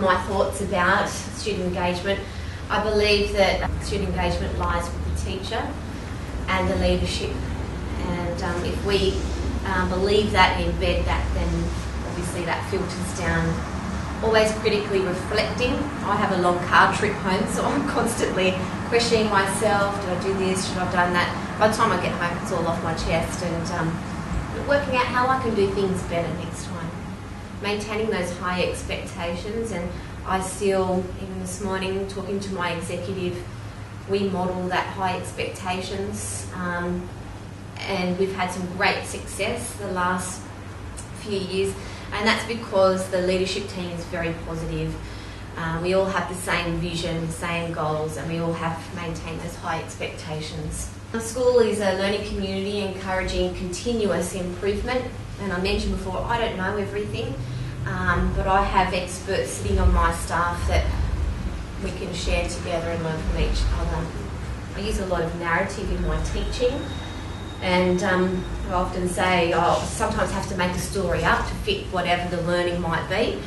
my thoughts about student engagement. I believe that student engagement lies with the teacher and the leadership, and if we believe that and embed that, then obviously that filters down. Always critically reflecting. I have a long car trip home, so I'm constantly questioning myself. Did I do this? Should I have done that? By the time I get home, it's all off my chest, and working out how I can do things better next time. Maintaining those high expectations, and I still, even this morning, talking to my executive, we model that high expectations, and we've had some great success the last few years. And that's because the leadership team is very positive. We all have the same vision, the same goals, and we all have maintained those high expectations. The school is a learning community encouraging continuous improvement. And I mentioned before, I don't know everything, but I have experts sitting on my staff that we can share together and learn from each other. I use a lot of narrative in my teaching. And I often say I sometimes have to make a story up to fit whatever the learning might be,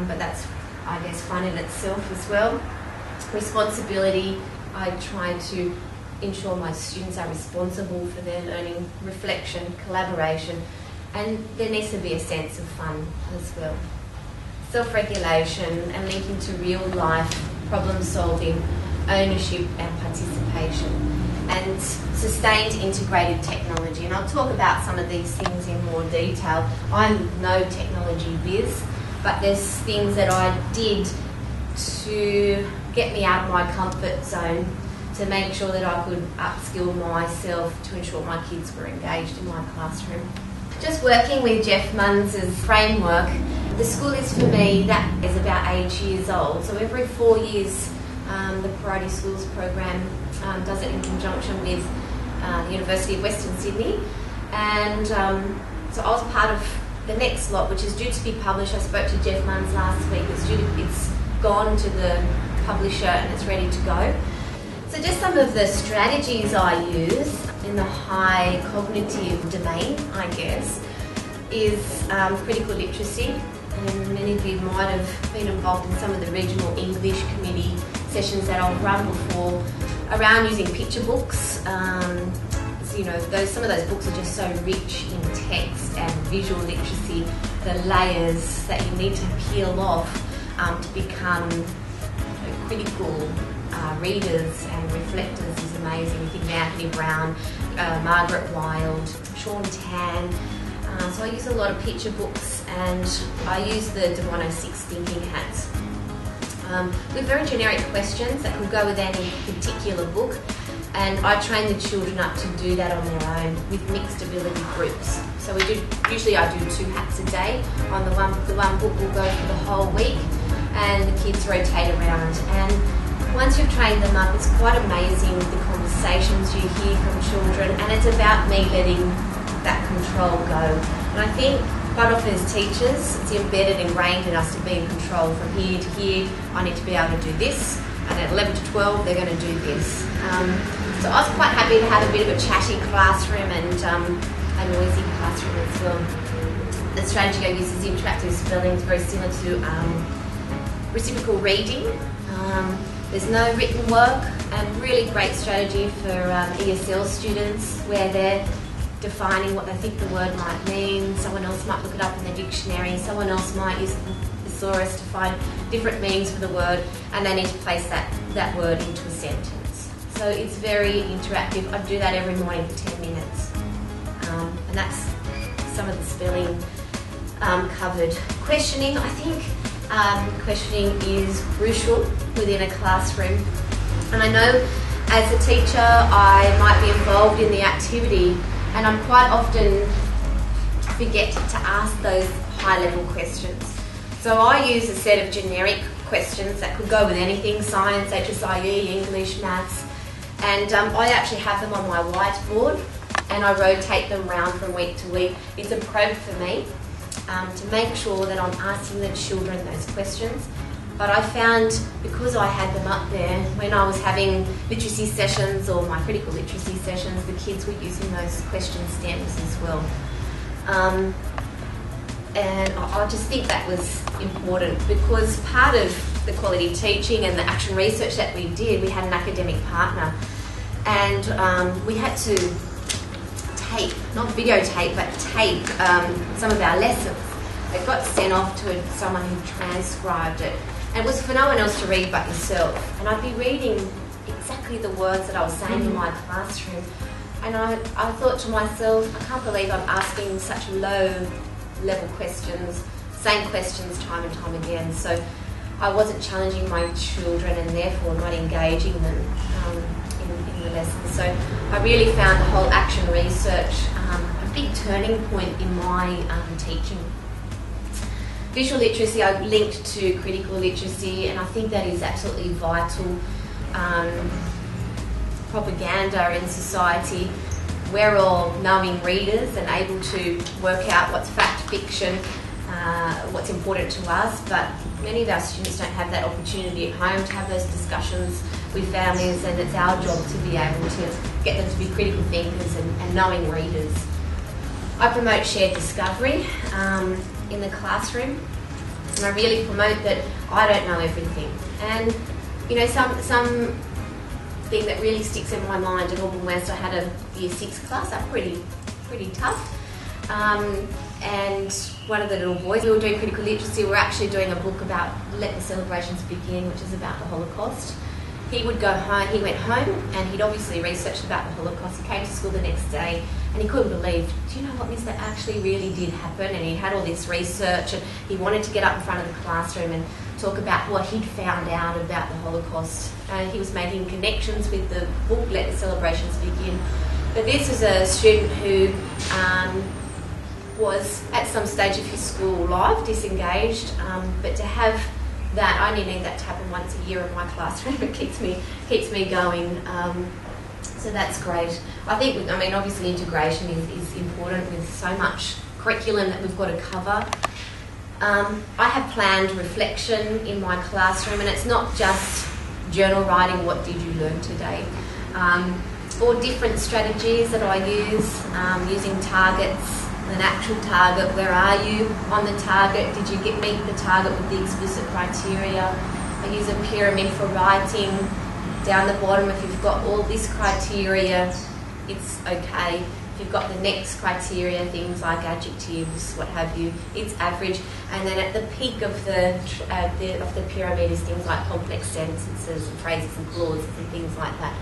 but that's, I guess, fun in itself as well. Responsibility, I try to ensure my students are responsible for their learning, reflection, collaboration, and there needs to be a sense of fun as well. Self-regulation and linking to real life problem solving, ownership and participation. And sustained integrated technology. And I'll talk about some of these things in more detail. I'm no technology whiz, but there's things that I did to get me out of my comfort zone, to make sure that I could upskill myself to ensure my kids were engaged in my classroom. Just working with Jeff Munns' framework, the school is for me, that is about 8 years old. So every 4 years, the Priority Schools program does it in conjunction with the University of Western Sydney, and so I was part of the next lot, which is due to be published. I spoke to Jeff Munns last week. It's gone to the publisher and it's ready to go. So just some of the strategies I use in the high cognitive domain, I guess, is critical literacy. And many of you might have been involved in some of the regional English committee sessions that I've run before around using picture books. You know, some of those books are just so rich in text and visual literacy, the layers that you need to peel off to become critical readers and reflectors is amazing. You think of Anthony Brown, Margaret Wilde, Sean Tan. So I use a lot of picture books, and I use the De 106 thinking hats. With very generic questions that could go with any particular book, and I train the children up to do that on their own with mixed ability groups. So usually I do 2 hats a day. On the one book will go for the whole week, and the kids rotate around. And once you've trained them up, it's quite amazing the conversations you hear from children, and it's about me letting that control go. And I think quite often as teachers, it's embedded, ingrained in us to be in control from here to here. I need to be able to do this, and at 11 to 12 they're going to do this. So I was quite happy to have a bit of a chatty classroom and a noisy classroom as well. The strategy I use is interactive spelling. It's very similar to reciprocal reading. There's no written work, and really great strategy for ESL students where they're defining what they think the word might mean. Someone else might look it up in the dictionary, someone else might use the thesaurus to find different meanings for the word, and they need to place that word into a sentence. So it's very interactive. I do that every morning for 10 minutes. And that's some of the spelling covered. Questioning, I think questioning is crucial within a classroom. And I know as a teacher I might be involved in the activity, and I'm quite often forget to ask those high-level questions. So I use a set of generic questions that could go with anything, science, HSIE, English, maths, and I actually have them on my whiteboard, and I rotate them round from week to week. It's a probe for me to make sure that I'm asking the children those questions. But I found, because I had them up there, when I was having literacy sessions or my critical literacy sessions, the kids were using those question stems as well. And I just think that was important because part of the quality teaching and the action research that we did, we had an academic partner, and we had to tape, not videotape, but tape some of our lessons. It got sent off to someone who transcribed it. And it was for no one else to read but yourself. And I'd be reading exactly the words that I was saying in my classroom. And I thought to myself, I can't believe I'm asking such low-level questions, same questions time and time again. So I wasn't challenging my children and therefore not engaging them in the lessons. So I really found the whole action research a big turning point in my teaching. Visual literacy I linked to critical literacy, and I think that is absolutely vital. Propaganda in society, we're all knowing readers and able to work out what's fact, fiction, what's important to us, but many of our students don't have that opportunity at home to have those discussions with families, and it's our job to be able to get them to be critical thinkers and knowing readers. I promote shared discovery in the classroom, and I really promote that I don't know everything. And you know, some thing that really sticks in my mind at Auburn West, I had a Year 6 class, that's pretty tough. And one of the little boys, we were doing critical literacy, we were actually doing a book about Let the Celebrations Begin, which is about the Holocaust. He would go home, he went home, and he'd obviously researched about the Holocaust. He came to school the next day, and he couldn't believe, do you know what, miss, that actually really did happen? And he had all this research, and he wanted to get up in front of the classroom and talk about what he'd found out about the Holocaust. He was making connections with the book, Let the Celebrations Begin. But this was a student who was at some stage of his school life disengaged, but to have that, I only need that to happen once a year in my classroom. It keeps me going. So that's great. I think, I mean, obviously integration is important with so much curriculum that we've got to cover. I have planned reflection in my classroom, and it's not just journal writing, what did you learn today? Or different strategies that I use, using targets, an actual target, where are you on the target? Did you meet the target with the explicit criteria? I use a pyramid for writing. Down the bottom, if you've got all this criteria, it's okay. If you've got the next criteria, things like adjectives, what have you, it's average. And then at the peak of the pyramid is things like complex sentences and phrases and clauses and things like that.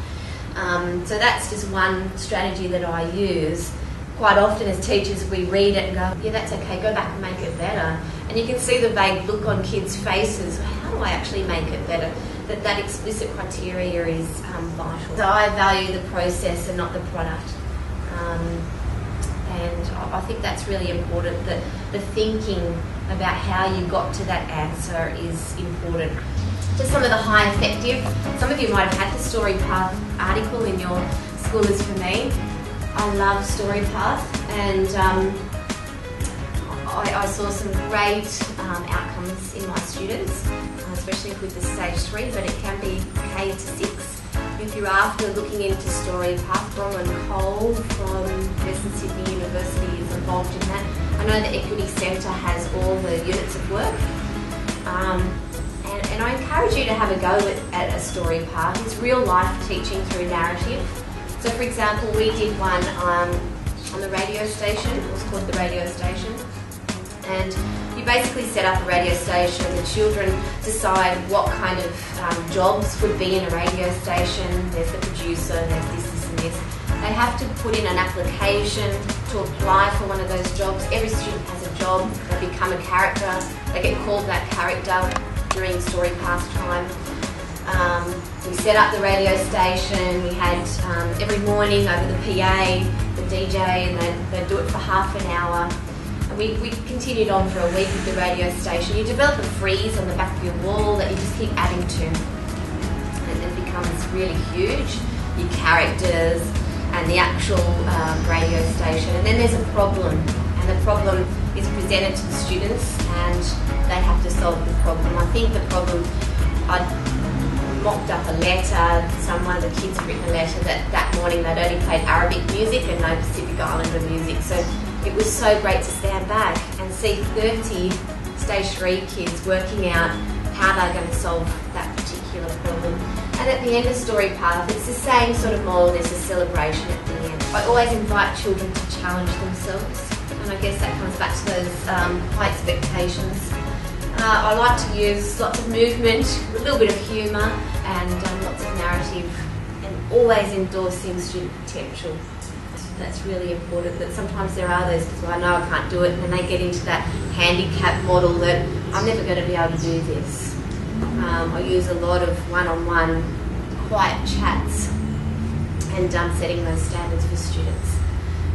So that's just one strategy that I use. Quite often as teachers we read it and go, yeah, that's okay, go back and make it better. And you can see the vague look on kids' faces, how do I actually make it better? That explicit criteria is vital. So I value the process and not the product. And I think that's really important, that the thinking about how you got to that answer is important. Just some of the high effective, some of you might have had the Story Path article in your School is For Me. I love Story Path, and I saw some great outcomes in my students, especially with the stage 3, but it can be K to 6. If you're after looking into Story Path, Bronwyn Cole from Western Sydney University is involved in that. I know the Equity Centre has all the units of work. And I encourage you to have a go at a Story Path. It's real life teaching through narrative. So for example, we did one on the radio station. It was called The Radio Station. And you basically set up a radio station. The children decide what kind of jobs would be in a radio station. There's the producer, there's this and this. They have to put in an application to apply for one of those jobs. Every student has a job. They become a character. They get called that character during Story Path time. We set up the radio station. We had every morning over the PA, the DJ, and they'd do it for half an hour. And we continued on for a week with the radio station. You develop a frieze on the back of your wall that you just keep adding to. And it becomes really huge. Your characters and the actual radio station. And then there's a problem. And the problem is presented to the students and they have to solve the problem. I think the problem, I mocked up a letter. One of the kids had written a letter that morning they'd only played Arabic music and no Pacific Islander music. So it was so great to stand back and see 30 stage 3 kids working out how they're going to solve that particular problem. And at the end of story path, it's the same sort of model, there's a celebration at the end. I always invite children to challenge themselves, and I guess that comes back to those high expectations. I like to use lots of movement, a little bit of humour, and lots of narrative, and always endorsing student potential. That's really important, that sometimes there are those people, I know I can't do it, and they get into that handicap model that I'm never going to be able to do this. I use a lot of one-on-one quiet chats and setting those standards for students.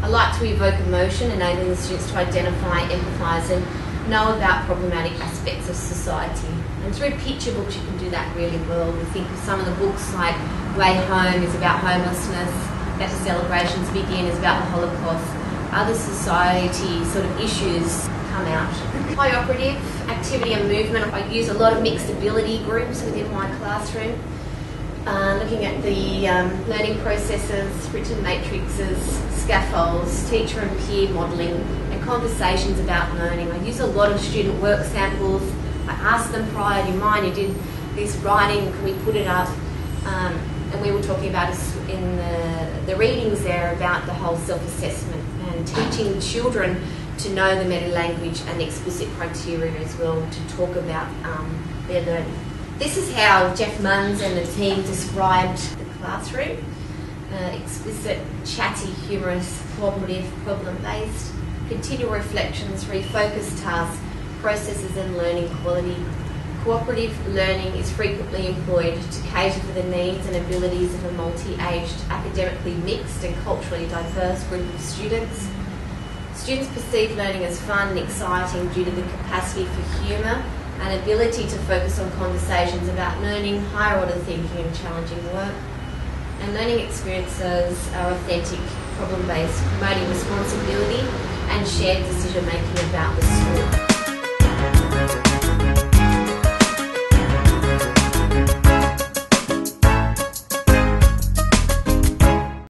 I like to evoke emotion, enabling the students to identify, empathise and know about problematic aspects of society. And through picture books you can do that really well. We think of some of the books like Way Home is about homelessness, Let the Celebrations Begin is about the Holocaust. Other society sort of issues come out. Cooperative activity and movement. I use a lot of mixed ability groups within my classroom. Looking at the learning processes, written matrices, scaffolds, teacher and peer modelling, and conversations about learning. I use a lot of student work samples. I ask them prior, do you mind, you did this writing, can we put it up? And we were talking about in the readings there about the whole self-assessment and teaching children to know the meta-language and the explicit criteria as well to talk about their learning. This is how Jeff Munns and the team described the classroom. Explicit, chatty, humorous, cooperative, problem-based, continual reflections, refocused tasks, processes and learning quality. Cooperative learning is frequently employed to cater for the needs and abilities of a multi-aged, academically mixed and culturally diverse group of students. Students perceive learning as fun and exciting due to the capacity for humour and ability to focus on conversations about learning, higher order thinking and challenging work. And learning experiences are authentic, problem-based, promoting responsibility and shared decision-making about the school.